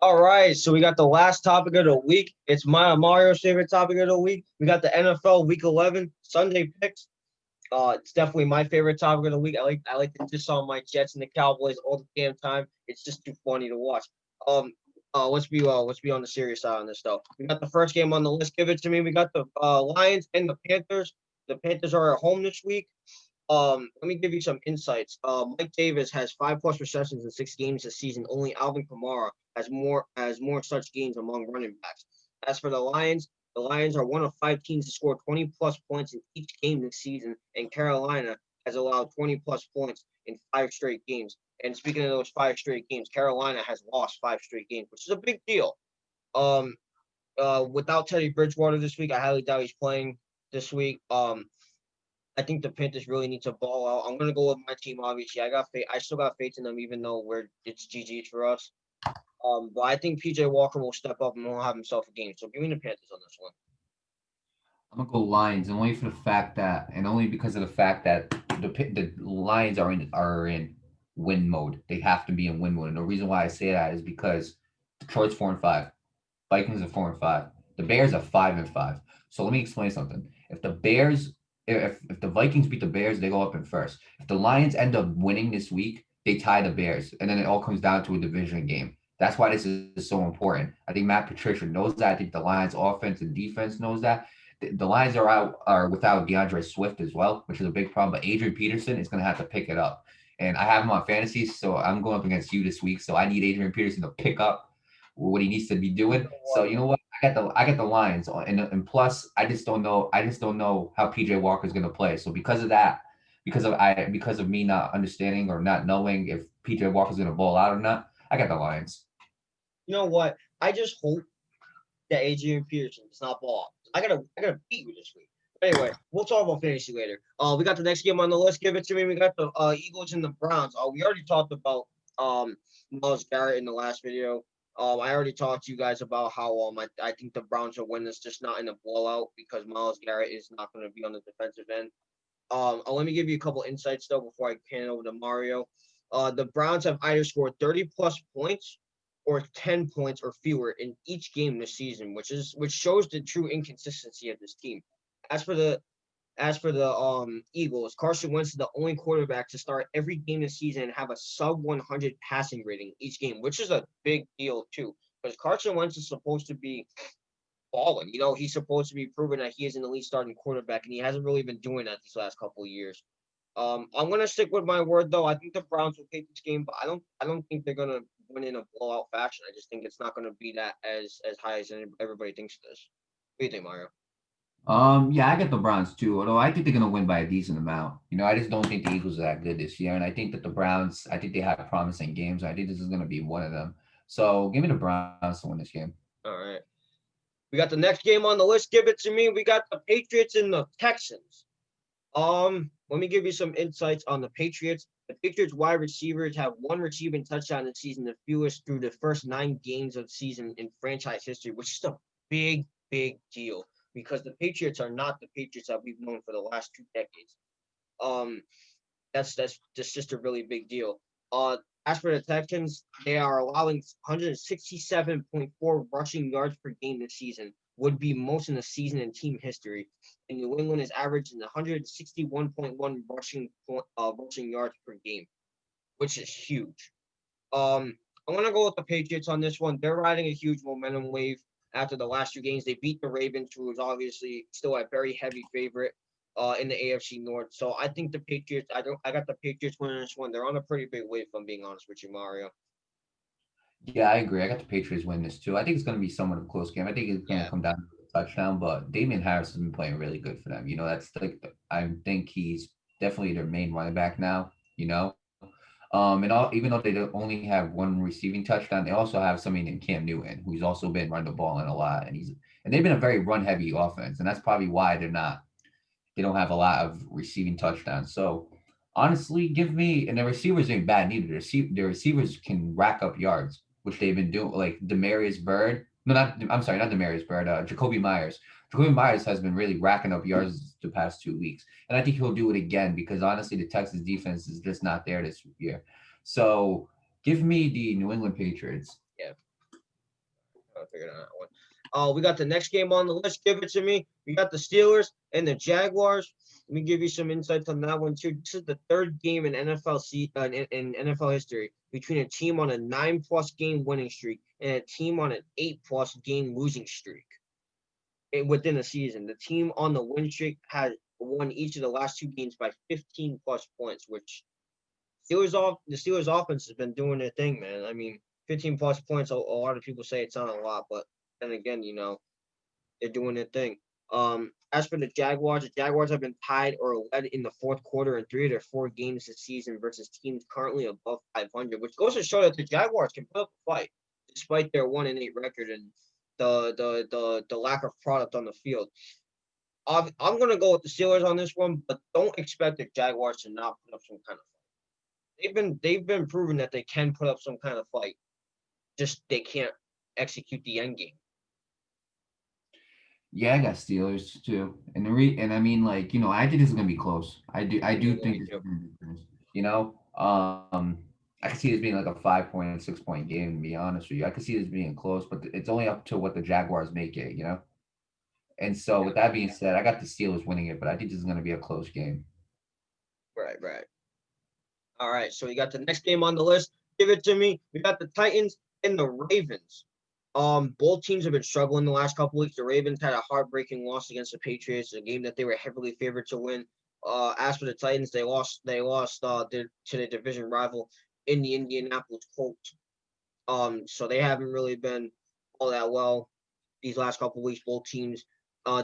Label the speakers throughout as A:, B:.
A: All right, so we got the last topic of the week. It's Mario's favorite topic of the week. We got the NFL Week 11 Sunday picks. It's definitely my favorite topic of the week. I like to just on my Jets and the Cowboys all the damn time. It's just too funny to watch. Um, let's be on the serious side on this stuff. We got the first game on the list. Give it to me. We got the Lions and the Panthers. The Panthers are at home this week. Let me give you some insights. Mike Davis has 5+ receptions in 6 games this season. Only Alvin Kamara has more such games among running backs. As for the Lions are one of 5 teams to score 20+ points in each game this season, and Carolina has allowed 20+ points in 5 straight games. And speaking of those 5 straight games, Carolina has lost 5 straight games, which is a big deal. Um, without Teddy Bridgewater this week, I highly doubt he's playing this week. I think the Panthers really need to ball out. I'm gonna go with my team. Obviously, I got faith. I still got faith in them, even though it's GG's for us. But I think PJ Walker will step up and will have himself a game. So give me the Panthers on this one.
B: I'm gonna go Lions only for the fact that, and only because of the fact that the Lions are in win mode. They have to be in win mode, and the reason why I say that is because Detroit's 4-5, Vikings are 4-5, the Bears are 5-5. So let me explain something. If the Vikings beat the Bears, they go up in first. If the Lions end up winning this week, they tie the Bears, and then it all comes down to a division game. That's why this is so important. I think Matt Patricia knows that. I think the Lions offense and defense knows that. The Lions are without DeAndre Swift as well, which is a big problem. But Adrian Peterson is going to have to pick it up, and I have him on fantasy, so I'm going up against you this week. So I need Adrian Peterson to pick up what he needs to be
A: You
B: doing.
A: know
B: So
A: what?
B: you know what? I got the Lions, and plus I just don't know how PJ Walker is going to play. So because of that, because of me not understanding or not knowing if PJ Walker is going to ball out or not, I got the Lions.
A: You know what? I just hope that Adrian Peterson does not ball. I gotta beat you this week. Anyway, we'll talk about fantasy later. We got the next game on the list. Give it to me. We got the Eagles and the Browns. We already talked about um Miles Garrett in the last video. I already talked to you guys about how I think the Browns will win this, just not in a blowout because Miles Garrett is not going to be on the defensive end. Let me give you a couple insights though before I hand it over to Mario. The Browns have either scored 30+ points or 10 points or fewer in each game this season, which shows the true inconsistency of this team. As for the as for the Eagles, Carson Wentz is the only quarterback to start every game this season and have a sub 100 passing rating each game, which is a big deal too. Because Carson Wentz is supposed to be balling. He's supposed to be proving that he is an elite starting quarterback, and he hasn't really been doing that these last couple of years. I'm gonna stick with my word though. I think the Browns will take this game, but I don't think they're gonna win in a blowout fashion. I just think it's not gonna be that as high as everybody thinks it is. What do you think, Mario?
B: Yeah, I got the Browns too. Although I think they're gonna win by a decent amount. I just don't think the Eagles are that good this year, and I think that the Browns. I think they have promising games. I think this is gonna be one of them. So give me the Browns to win this game.
A: All right. We got the next game on the list. Give it to me. We got the Patriots and the Texans. Let me give you some insights on the Patriots. The Patriots wide receivers have one receiving touchdown this season, the fewest through the first 9 games of season in franchise history, which is a big, big deal because the Patriots are not the Patriots that we've known for the last 2 decades. Um, that's just a really big deal. As for the Texans, they are allowing 167.4 rushing yards per game this season, would be most in the season in team history. And New England is averaging 161.1 rushing yards per game, which is huge. I'm gonna go with the Patriots on this one. They're riding a huge momentum wave after the last 2 games. They beat the Ravens, who is obviously still a very heavy favorite in the AFC North. So I think the Patriots. I got the Patriots winning this one. They're on a pretty big wave, if I'm being honest with you, Mario.
B: Yeah, I agree. I got the Patriots win this too. I think it's gonna be somewhat of a close game. I think it's gonna
A: Yeah.
B: come down to a touchdown, but Damian Harris has been playing really good for them. That's like I think he's definitely their main running back now. You know, even though they only have one receiving touchdown, they also have somebody named Cam Newton, who's also been running the ball in a lot, and they've been a very run heavy offense, and that's probably why they don't have a lot of receiving touchdowns. So honestly, give me and the receivers ain't bad neither. The receivers can rack up yards, which they've been doing. Like Demarius Bird, no, not I'm sorry, not Demarius Bird. Jacoby Myers. Jacoby Myers has been really racking up yards the past 2 weeks, and I think he'll do it again because honestly, the Texas defense is just not there this year. So give me the New England Patriots.
A: Yeah. I figured out that one. We got the next game on the list. Give it to me. We got the Steelers and the Jaguars. Let me give you some insights on that one too. This is the third game in in NFL history between a team on a 9+ game winning streak and a team on an 8+ game losing streak within a season. The team on the win streak has won each of the last 2 games by 15+ points, which the Steelers offense has been doing their thing, man. I mean, 15+ points. A lot of people say it's not a lot, but then again, they're doing their thing. As for the Jaguars have been tied or led in the fourth quarter in 3 of their 4 games this season versus teams currently above 500, which goes to show that the Jaguars can put up a fight despite their 1-8 record and the lack of product on the field. I'm gonna go with the Steelers on this one, but don't expect the Jaguars to not put up some kind of fight. They've been proven that they can put up some kind of fight, just they can't execute the end game.
B: Yeah, I got Steelers too, and I mean, like, I think this is gonna be close. I do think this is gonna be close. I could see this being like a 5-point, 6-point game. To be honest with you, I could see this being close, but it's only up to what the Jaguars make it. And so, with that being said, I got the Steelers winning it, but I think this is gonna be a close game.
A: Right. All right, so we got the next game on the list. Give it to me. We got the Titans and the Ravens. Both teams have been struggling the last couple weeks. The Ravens had a heartbreaking loss against the Patriots, a game that they were heavily favored to win. As for the Titans, they lost to the division rival in the Indianapolis Colts. So they haven't really been all that well these last couple weeks. Both teams.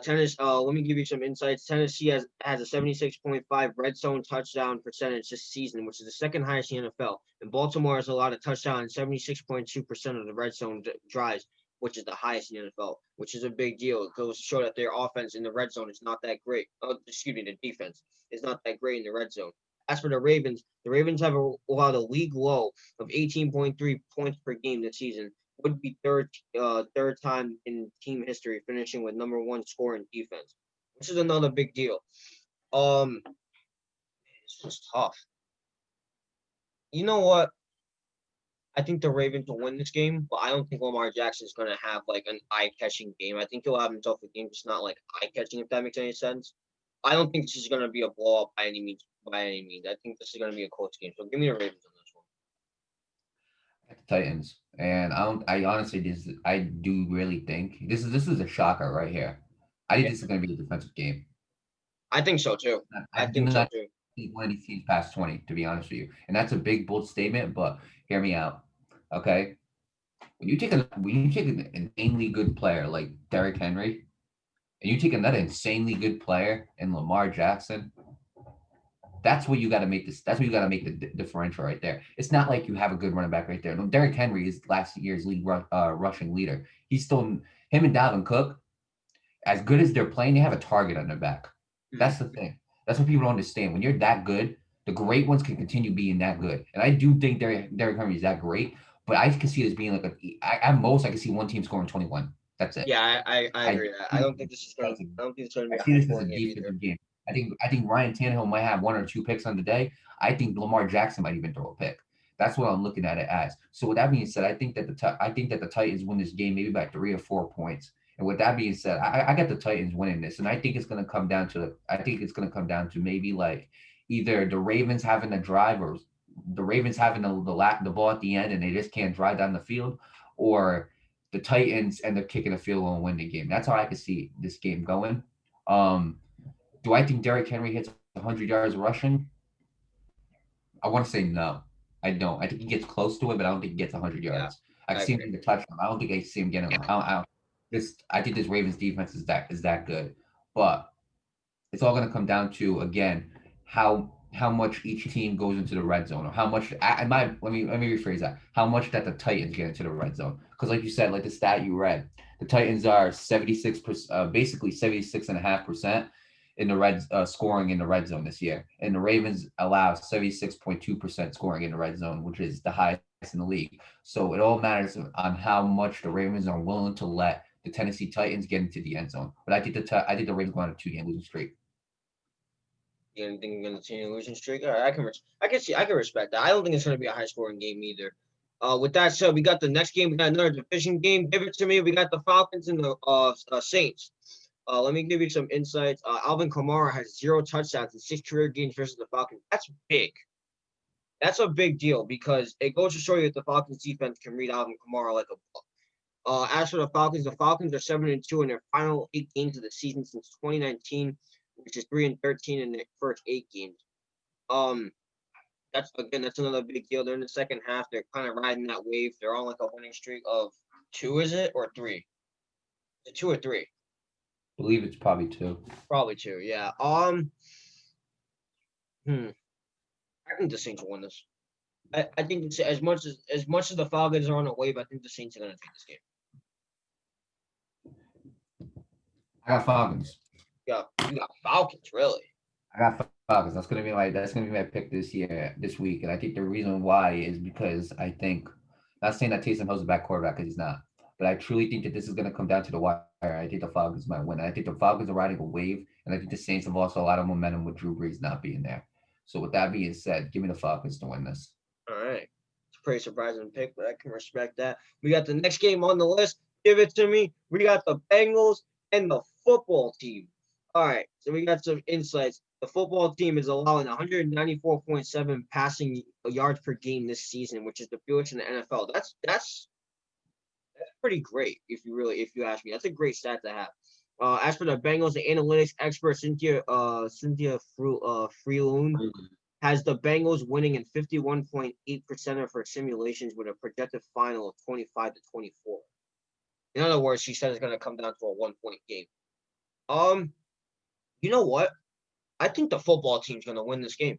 A: Tennessee. Let me give you some insights. Tennessee has a 76.5 red zone touchdown percentage this season, which is the second highest in the NFL. And Baltimore has a lot of touchdowns, 76.2% of the red zone drives, which is the highest in the NFL, which is a big deal. It goes to show that their offense in the red zone is not that great. The defense is not that great in the red zone. As for the Ravens have allowed a league low of 18.3 points per game this season. Would be third time in team history, finishing with number 1 score in defense, which is another big deal. This was tough. You know what? I think the Ravens will win this game, but I don't think Lamar Jackson is going to have like an eye-catching game. I think he'll have himself a game, just not like eye-catching, if that makes any sense. I don't think this is going to be a blowout by any means. I think this is going to be a close game. So give me the Ravens on this one.
B: The Titans, and I honestly, I do really think this is a shocker right here. I think this is going to be a defensive game.
A: I think so too.
B: I think so too. One of these teams past 20, to be honest with you, and that's a big bold statement. But hear me out, okay? When you take an insanely good player like Derrick Henry, and you take another insanely good player in Lamar Jackson, that's what you got to make this. That's what you got to make the differential right there. It's not like you have a good running back right there. No, Derrick Henry is last year's league rushing leader. He's still him and Dalvin Cook. As good as they're playing, they have a target on their back. That's the thing. That's what people don't understand. When you're that good, the great ones can continue being that good. And I do think Derrick Henry is that great, but I can see this being like at most I can see one team scoring 21. That's it.
A: Yeah, I agree with that. I don't think this is going to. I don't think it's going to be.
B: I see this as a defensive game. I think Ryan Tannehill might have 1 or 2 picks on the day. I think Lamar Jackson might even throw a pick. That's what I'm looking at it as. So with that being said, I think that the Titans win this game maybe by 3 or 4 points. And with that being said, I got the Titans winning this, and I think it's going to come down to maybe like either the Ravens having a drive or the Ravens having the ball at the end and they just can't drive down the field, or the Titans end up kicking a field goal and win the game. That's how I can see this game going. Do I think Derrick Henry hits 100 yards rushing? I want to say no. I don't. I think he gets close to it, but I don't think he gets 100 yards. I can see him getting a touchdown. I don't think I see him getting. I think this Ravens defense is that good, but it's all going to come down to again how much each team goes into the red zone, or how much. Let me rephrase that. How much that the Titans get into the red zone, because like you said, like the stat you read, the Titans are 76%, basically 76.5% in the scoring in the red zone this year, and the Ravens allow 76.2% scoring in the red zone, which is the highest in the league. So it all matters on how much the Ravens are willing to let the Tennessee Titans get into the end zone. But I think the Ravens go on a 2-game losing streak.
A: You think you're going to continue losing streak? All right, I can respect that. I don't think it's going to be a high scoring game either. With that said, we got the next game. We got another division game. Give it to me. We got the Falcons and the Saints. Let me give you some insights. Alvin Kamara has 0 touchdowns and 6 career games versus the Falcons. That's big. That's a big deal because it goes to show you that the Falcons defense can read Alvin Kamara like a book. As for the Falcons are 7-2 in their final 8 games of the season since 2019, which is 3-13 in their first 8 games. That's another big deal. They're in the second half. They're kind of riding that wave. They're on like a winning streak of 2, is it, or 3? Is it 2 or 3?
B: I believe it's probably 2.
A: Probably 2. Yeah. I think the Saints will win this. I think it's, as much as the Falcons are on a wave, I think the Saints are going to take this game.
B: I got Falcons.
A: Yeah, you got Falcons, really?
B: I got Falcons. That's gonna be my pick this week, and I think the reason why is because I think, not saying that Taysom Hill's a bad quarterback because he's not, but I truly think that this is gonna come down to the wire. I think the Falcons might win. I think the Falcons are riding a wave, and I think the Saints have also a lot of momentum with Drew Brees not being there. So with that being said, give me the Falcons to win this.
A: All right, it's a pretty surprising pick, but I can respect that. We got the next game on the list. Give it to me. We got the Bengals and the football team. All right, so we got some insights. The football team is allowing 194.7 passing yards per game this season, which is the fewest in the NFL. That's pretty great if you ask me. That's a great stat to have. As for the Bengals, the analytics expert Cynthia Freeloon has the Bengals winning in 51.8% of her simulations with a projected final of 25-24. In other words, she said it's going to come down to a 1-point game. You know what? I think the football team's going to win this game.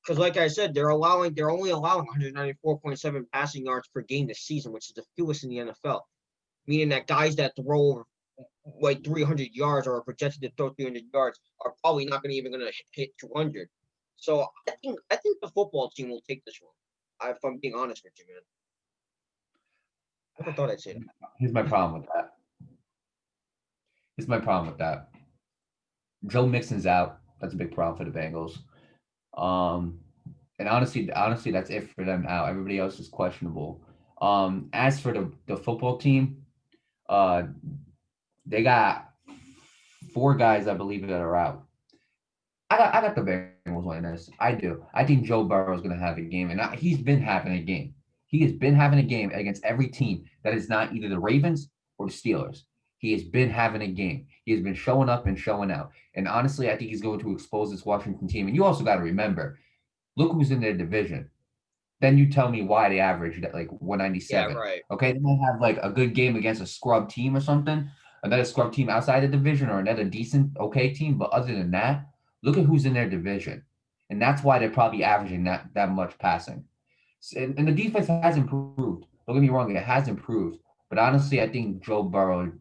A: Because like I said, they're only allowing 194.7 passing yards per game this season, which is the fewest in the NFL. Meaning that guys that throw like 300 yards or are projected to throw 300 yards are probably not going to hit 200. So I think the football team will take this one. If I'm being honest with you, man. I never thought I'd say that.
B: Here's my problem with that. Joe Mixon's out. That's a big problem for the Bengals. And honestly, that's it for them out. Everybody else is questionable. As for the football team, they got 4 guys, I believe, that are out. I got the Bengals winning this. I do. I think Joe Burrow is going to have a game, and he's been having a game. He has been having a game against every team that is not either the Ravens or the Steelers. He has been having a game. He has been showing up and showing out. And honestly, I think he's going to expose this Washington team. And you also got to remember, look who's in their division. Then you tell me why they averaged at like 197.
A: Yeah, right.
B: Okay, they might have like a good game against a scrub team or something, another scrub team outside the division or another decent, okay team. But other than that, look at who's in their division. And that's why they're probably averaging that much passing. And the defense has improved. Don't get me wrong, it has improved. But honestly, I think Joe Burrow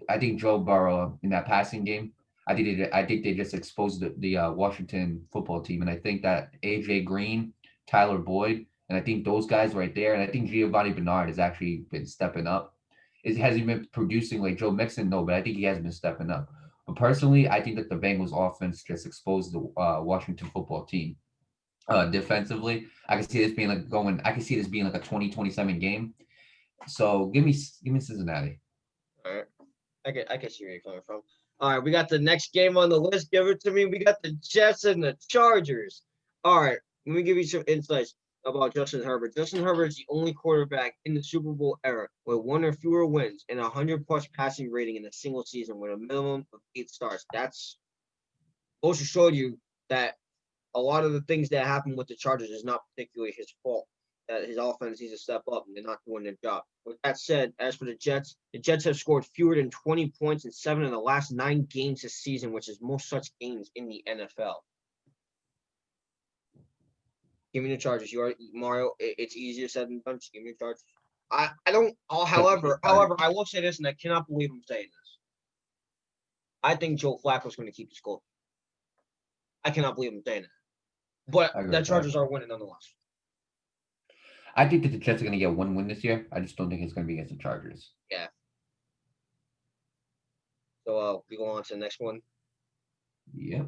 B: in that passing game, I think they just exposed the Washington football team. And I think that AJ Green, Tyler Boyd, and I think those guys right there, and I think Giovanni Bernard has actually been stepping up. Has he been producing like Joe Mixon? No, but I think he has been stepping up. But personally, I think that the Bengals offense just exposed the Washington football team. Defensively, I can see this being like a 20-27 game. So give me Cincinnati.
A: All right. I can see where you're coming from. All right, we got the next game on the list. Give it to me. We got the Jets and the Chargers. All right, let me give you some insights about Justin Herbert. Justin Herbert is the only quarterback in the Super Bowl era with 1 or fewer wins and 100+ passing rating in a single season with a minimum of 8 starts. That's goes to show you that a lot of the things that happen with the Chargers is not particularly his fault. That his offense needs to step up and they're not doing their job. With that said, as for the Jets have scored fewer than 20 points in 7 of the last 9 games this season, which is most such games in the NFL. Give me the Chargers. You are Mario. It's easier said than done. Just give me the Chargers. I don't. However, I will say this, and I cannot believe I'm saying this. I think Joe Flacco's going to keep the score. I cannot believe I'm saying that. But the Chargers are winning nonetheless.
B: I think that the Jets are going to get 1 win this year. I just don't think it's going to be against the Chargers.
A: Yeah. So we go on to the next one.
B: Yep.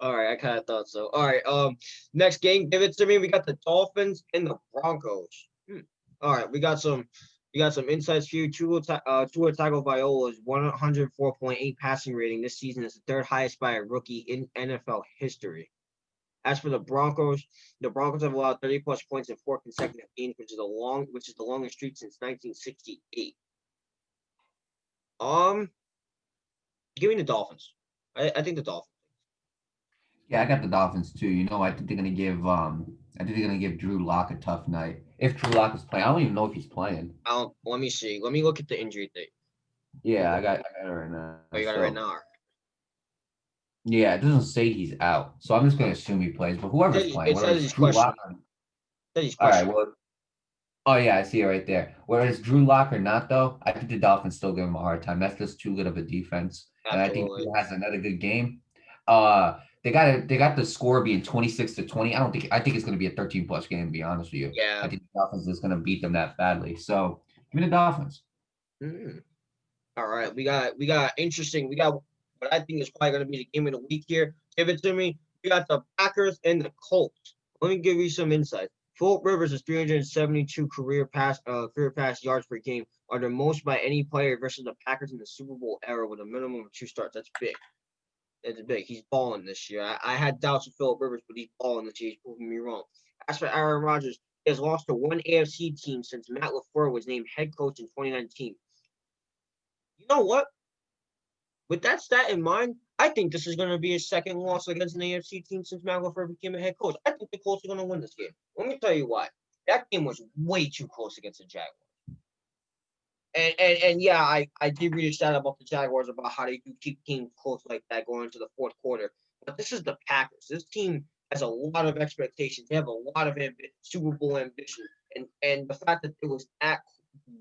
A: All right, I kind of thought so. All right, next game, give it to me. We got the Dolphins and the Broncos. All right, we got some insights for you. Tua Tagovailoa's 104.8 passing rating this season is the third highest by a rookie in NFL history. As for the Broncos have allowed 30 plus points in 4 consecutive games, which is the longest streak since 1968. Give me the Dolphins. I think the Dolphins.
B: Yeah, I got the Dolphins too. I think they're gonna give Drew Lock a tough night. If Drew Lock is playing, I don't even know if he's playing.
A: Let me see. Let me look at the injury thing.
B: Yeah, I got it right now.
A: Oh, you got it right now.
B: Yeah, it doesn't say he's out, so I'm just gonna assume he plays. But whoever's playing,
A: It
B: whether
A: says
B: it's
A: he's
B: Drew Lock.
A: questionable. It says he's
B: All right,
A: questionable.
B: well, oh yeah, I see it right there. Whether it's Drew Lock or not, though, I think the Dolphins still give him a hard time. That's just too good of a defense, and I think he
A: Absolutely.
B: has another good game. They got the score being 26-20. I think it's gonna be a 13 plus game. To be honest with you, I
A: Yeah.
B: think the Dolphins is gonna beat them that badly. So give me the Dolphins.
A: Mm. All right. We got interesting. We got what I think is probably going to be the game of the week here. Give it to me. We got the Packers and the Colts. Let me give you some insight. Philip Rivers' 372 career pass yards per game are the most by any player versus the Packers in the Super Bowl era with a minimum of 2 starts. That's big. That's big. He's balling this year. I had doubts of Philip Rivers, but he's balling this year. He's proving me wrong. As for Aaron Rodgers, he has lost to one AFC team since Matt LaFleur was named head coach in 2019. You know what? With that stat in mind, I think this is going to be his second loss against an AFC team since Matt LaFleur became a head coach. I think the Colts are going to win this game. Let me tell you why. That game was way too close against the Jaguars. And yeah, I did read a stat about the Jaguars about how they do keep games close like that going into the fourth quarter. But this is the Packers. This team has a lot of expectations. They have a lot of Super Bowl ambition, and the fact that it was at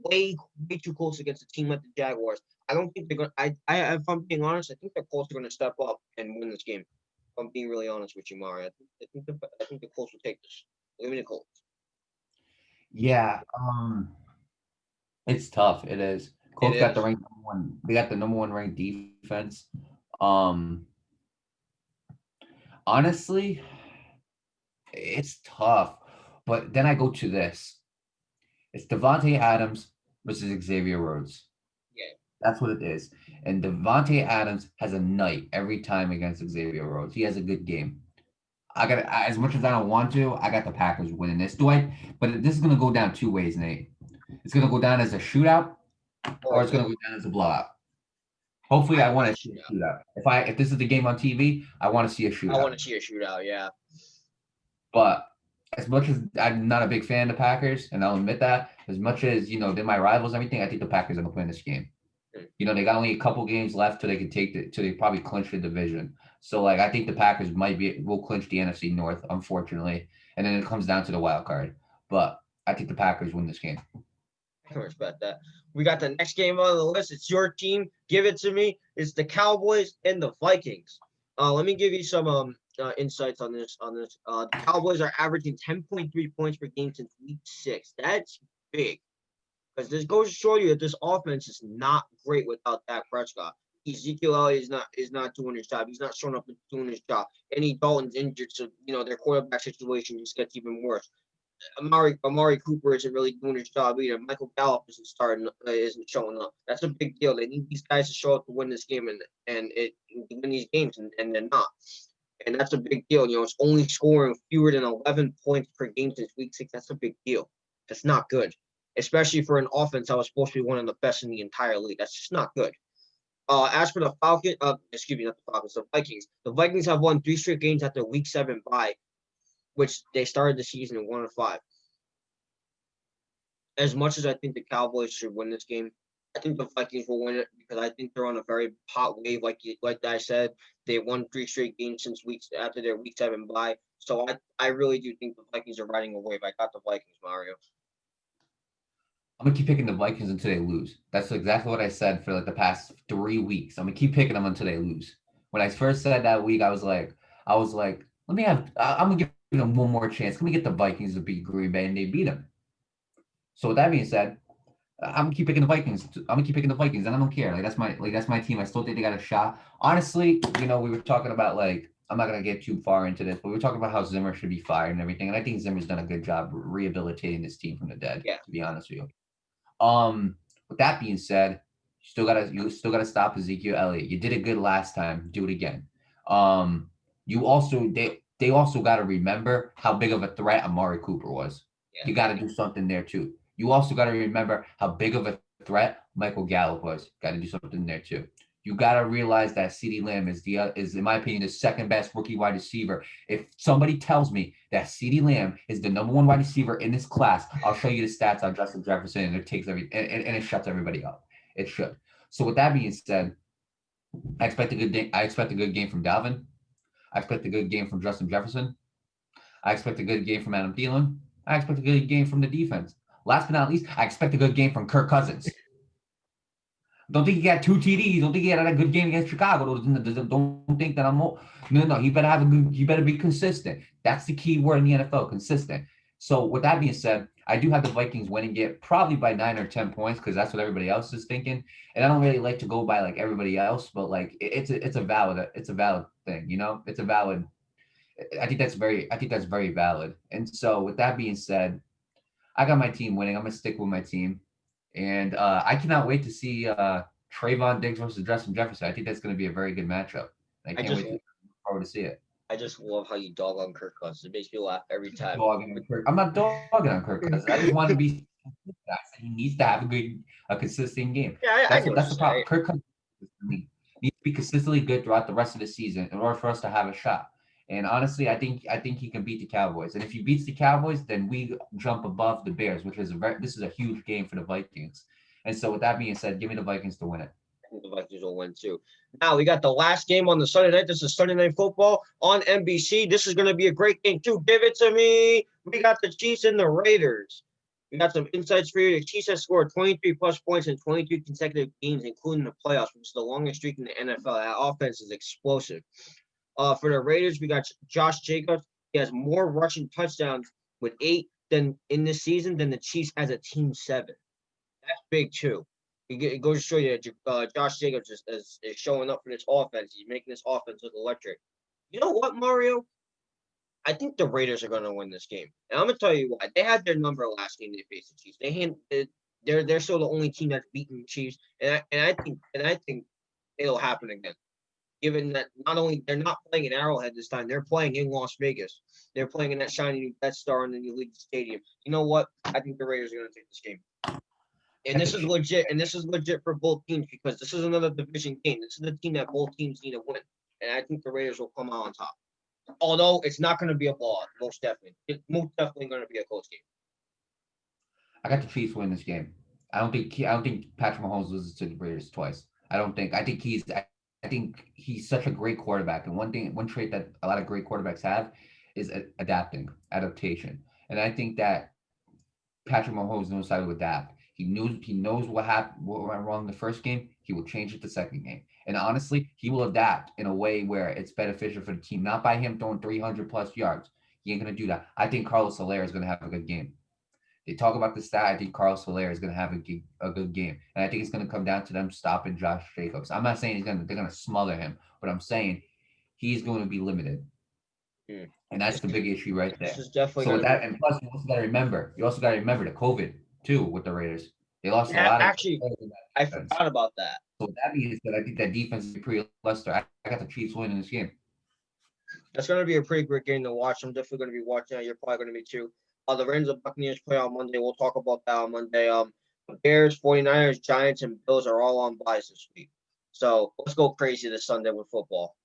A: way too close against a team like the Jaguars, I don't think they're gonna. If I'm being honest, I think the Colts are gonna step up and win this game. If I'm being really honest with you, Mari, I think the Colts will take this. Give me the Colts.
B: Yeah, it's tough. It is.
A: It
B: Colts got the
A: is.
B: ranked number one. They got the number one ranked defense. Um, Honestly, it's tough. But then I go to this. It's Devontae Adams versus Xavier Rhodes.
A: Yeah.
B: That's what it is. And Devontae Adams has a night every time against Xavier Rhodes. He has a good game. As much as I don't want to, I got the Packers winning this. But this is gonna go down two ways, Nate. It's gonna go down as a shootout, or it's gonna go down as a blowout. Hopefully, I want to see a shootout. If this is the game on TV, I want to see a shootout.
A: I want to see a shootout. Yeah.
B: But as much as I'm not a big fan of the Packers, and I'll admit that, as much as they're my rivals and everything, I think the Packers are gonna win this game. They got only a couple games left till they can till they probably clinch the division. So I think the Packers will clinch the NFC North, unfortunately, and then it comes down to the wild card. But I think the Packers win this game.
A: I can respect that. We got the next game on the list. It's your team. Give it to me. It's the Cowboys and the Vikings. Let me give you some insights on this. The Cowboys are averaging 10.3 points per game since week 6. That's big. Because this goes to show you that this offense is not great without Dak Prescott. Ezekiel Elliott is not doing his job. He's not showing up and doing his job. Andy Dalton's injured, so their quarterback situation just gets even worse. Amari Cooper isn't really doing his job either. Michael Gallup isn't showing up. That's a big deal. They need these guys to show up to win this game and win these games, and they're not. And that's a big deal. It's only scoring fewer than 11 points per game since week 6. That's a big deal. That's not good, especially for an offense that was supposed to be one of the best in the entire league. That's just not good. As for the Falcons, not the Falcons, the Vikings. The Vikings have won 3 straight games after week 7 bye, which they started the season at 1-5. As much as I think the Cowboys should win this game, I think the Vikings will win it because I think they're on a very hot wave. Like I said, they won 3 straight games since after their week 7 bye. So I really do think the Vikings are riding a wave. I got the Vikings, Mario.
B: I'm gonna keep picking the Vikings until they lose. That's exactly what I said for the past 3 weeks. I'm gonna keep picking them until they lose. When I first said that week, I was like, I'm gonna give them one more chance. Let me get the Vikings to beat Green Bay, and they beat them. So with that being said, I'm gonna keep picking the Vikings. I'm gonna keep picking the Vikings, and I don't care. That's my team. I still think they got a shot. Honestly, we were talking about I'm not gonna get too far into this, but we're talking about how Zimmer should be fired and everything, and I think Zimmer's done a good job rehabilitating this team from the dead.
A: Yeah.
B: To be honest with you. With that being said, you still gotta stop Ezekiel Elliott. You did it good last time. Do it again. Um, they also gotta remember how big of a threat Amari Cooper was.
A: Yeah.
B: You gotta do something there too. You also gotta remember how big of a threat Michael Gallup was. Gotta do something there too. You gotta realize that CeeDee Lamb is in my opinion the second best rookie wide receiver. If somebody tells me that CeeDee Lamb is the number one wide receiver in this class, I'll show you the stats on Justin Jefferson, and it takes and it shuts everybody up. It should. So with that being said, I expect a good day. I expect a good game from Dalvin. I expect a good game from Justin Jefferson. I expect a good game from Adam Thielen. I expect a good game from the defense. Last but not least, I expect a good game from Kirk Cousins. Don't think he got 2 TDs. Don't think he had a good game against Chicago. Don't think that no. He better have a good. He better be consistent. That's the key word in the NFL: consistent. So with that being said, I do have the Vikings winning it probably by 9 or 10 points because that's what everybody else is thinking. And I don't really like to go by like everybody else, but like it's a valid thing. You know, it's a valid. I think that's very valid. And so with that being said, I got my team winning. I'm gonna stick with my team. And I cannot wait to see Trayvon Diggs versus Justin Jefferson. I think that's going to be a very good matchup. I
A: I
B: can't
A: just
B: wait to look forward to see it.
A: I just love how you dog on Kirk Cousins. It makes me laugh every time.
B: I'm not dogging on Kirk Cousins. I just want to be. I said he needs to have a consistent game.
A: Yeah, I
B: That's
A: get
B: what
A: what
B: that's
A: you're
B: the problem.
A: saying.
B: Kirk Cousins needs to be consistently good throughout the rest of the season in order for us to have a shot. And honestly, I think he can beat the Cowboys. And if he beats the Cowboys, then we jump above the Bears, which is this is a huge game for the Vikings. And so with that being said, give me the Vikings to win it.
A: I think the Vikings will win too. Now we got the last game on the Sunday night. This is Sunday Night Football on NBC. This is going to be a great game too. Give it to me. We got the Chiefs and the Raiders. We got some insights for you. The Chiefs have scored 23 plus points in 22 consecutive games, including the playoffs, which is the longest streak in the NFL. That offense is explosive. For the Raiders, we got Josh Jacobs. He has more rushing touchdowns with 8 than in this season than the Chiefs as a team 7. That's big too. It goes to show you that Josh Jacobs is showing up for this offense. He's making this offense look electric. You know what, Mario? I think the Raiders are going to win this game, and I'm going to tell you why. They had their number last game they faced the Chiefs. They're still the only team that's beaten the Chiefs, and I think it'll happen again. Given that not only they're not playing in Arrowhead this time, they're playing in Las Vegas. They're playing in that shiny new Death Star in the new League Stadium. You know what? I think the Raiders are going to take this game. And this is legit. And this is legit for both teams because this is another division game. This is the team that both teams need to win. And I think the Raiders will come out on top. Although it's not going to be a blowout, most definitely. It's most definitely going to be a close game.
B: I got the Chiefs win this game. I don't think Patrick Mahomes loses to the Raiders twice. I don't think. I think he's such a great quarterback. And one trait that a lot of great quarterbacks have is adaptation. And I think that Patrick Mahomes knows how to adapt. He knows what went wrong the first game. He will change it the second game. And honestly, he will adapt in a way where it's beneficial for the team, not by him throwing 300 plus yards. He ain't gonna do that. I think Carlos Soler is gonna have a good game. They talk about the stat. I think Carlos Soler is gonna have a good game, and I think it's gonna come down to them stopping Josh Jacobs. I'm not saying they're gonna smother him, but I'm saying he's going to be limited,
A: Hmm.
B: and that's the big issue right
A: This
B: there.
A: is definitely
B: So
A: going
B: with
A: to be.
B: that, and plus you also got to remember the COVID too with the Raiders. They lost a
A: Yeah,
B: lot of
A: actually,
B: players in
A: I
B: that defense.
A: forgot about that.
B: So with that being said, I think that defense is pretty luster. I got the Chiefs winning this game.
A: That's going to be a pretty great game to watch. I'm definitely going to be watching that. You're probably going to be too. The Rams and Buccaneers play on Monday. We'll talk about that on Monday. The Bears, 49ers, Giants, and Bills are all on buys this week. So let's go crazy this Sunday with football.